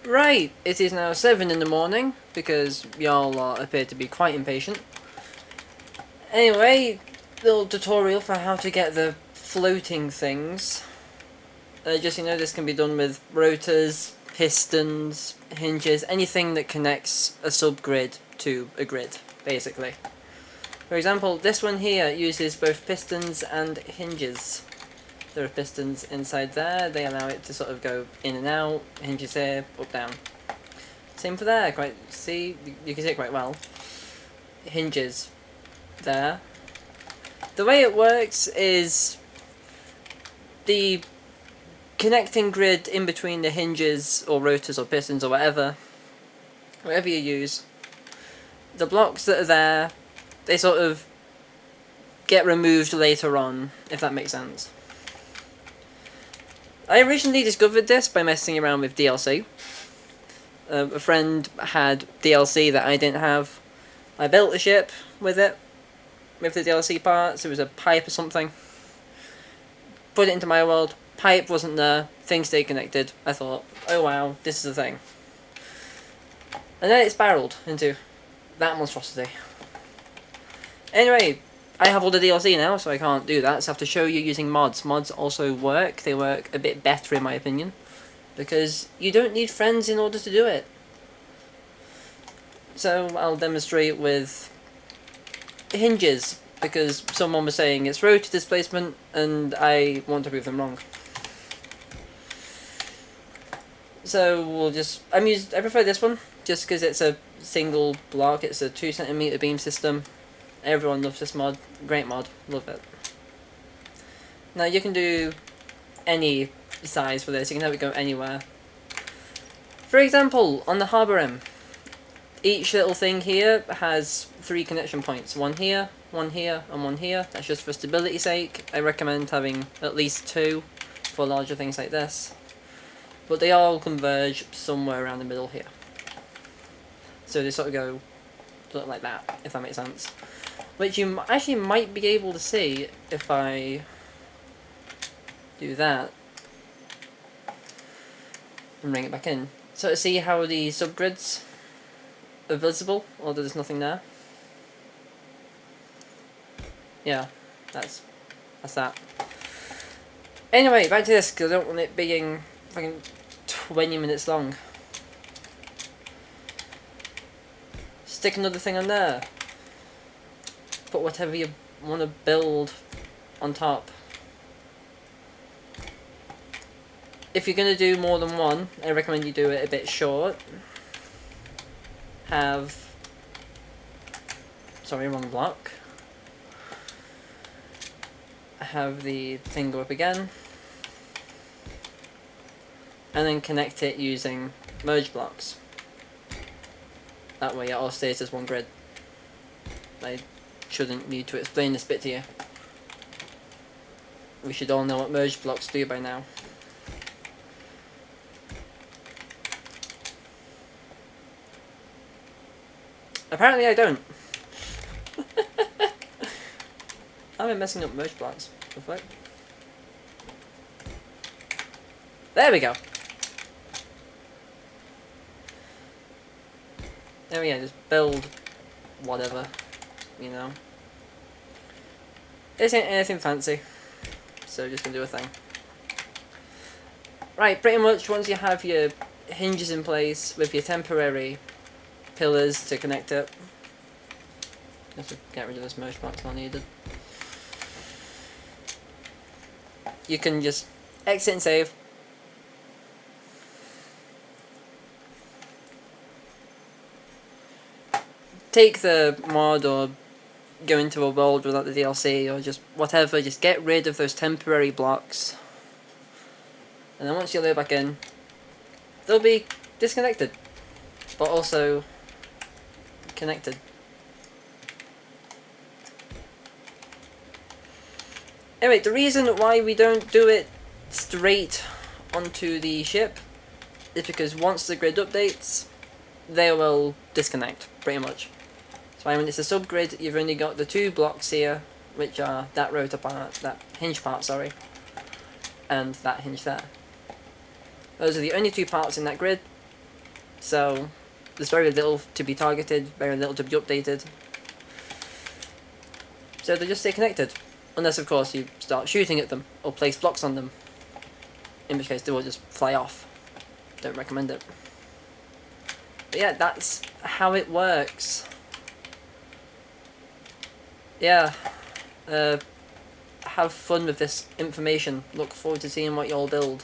Right, it is now 7 in the morning, because y'all appear to be quite impatient. Anyway, little tutorial for how to get the floating things. Just so you know, this can be done with rotors, pistons, hinges, anything that connects a subgrid to a grid, basically. For example, this one here uses both pistons and hinges. There are pistons inside there, they allow it to sort of go in and out, hinges here, up, down. Same for there, see, you can see it quite well. Hinges there. The way it works is the connecting grid in between the hinges or rotors or pistons or whatever you use, the blocks that are there, they sort of get removed later on, if that makes sense. I originally discovered this by messing around with DLC. A friend had DLC that I didn't have. I built a ship with it, with the DLC parts. It was a pipe or something. Put it into my world. Pipe wasn't there. Things stayed connected. I thought, oh wow, this is a thing. And then it spiraled into that monstrosity. Anyway, I have all the DLC now, so I can't do that, so I have to show you using mods. Mods also work. They work a bit better in my opinion, because you don't need friends in order to do it. So I'll demonstrate with hinges, because someone was saying it's rotor displacement, and I want to prove them wrong. So we'll just, I prefer this one, just because it's a single block, it's a 2cm beam system. Everyone loves this mod, great mod, love it. Now you can do any size for this, you can have it go anywhere. For example, on the harbour rim, each little thing here has 3 connection points, one here, and one here. That's just for stability's sake. I recommend having at least 2 for larger things like this. But they all converge somewhere around the middle here. So they sort of go look like that, if that makes sense. Which you actually might be able to see if I do that and bring it back in. So to see how the subgrids are visible, or there's nothing there. Yeah, that's that. Anyway, back to this, because I don't want it being fucking 20 minutes long. Stick another thing on there. Put whatever you want to build on top. If you're going to do more than one, I recommend you do it a bit short. Sorry, wrong block. Have the thing go up again. And then connect it using merge blocks. That way it all stays as one grid. I shouldn't need to explain this bit to you. We should all know what merge blocks do by now. Apparently I don't. I've been messing up merge blocks. The fuck? There we go. There we go, just build whatever, you know. This ain't anything fancy, so just gonna do a thing. Right, pretty much once you have your hinges in place with your temporary pillars to connect it. Just to get rid of this merge block till needed. You can just exit and save. Take the mod or go into a world without the DLC or just whatever, just get rid of those temporary blocks. And then once you load back in, they'll be disconnected, but also connected. Anyway, the reason why we don't do it straight onto the ship is because once the grid updates, they will disconnect, pretty much. So when it's a subgrid, you've only got the 2 blocks here, which are that rotor part, that hinge part, sorry, and that hinge there. Those are the only 2 parts in that grid. So there's very little to be targeted, very little to be updated. So they just stay connected. Unless, of course, you start shooting at them or place blocks on them. In which case they will just fly off. Don't recommend it. But yeah, that's how it works. Yeah. Have fun with this information. Look forward to seeing what you all build.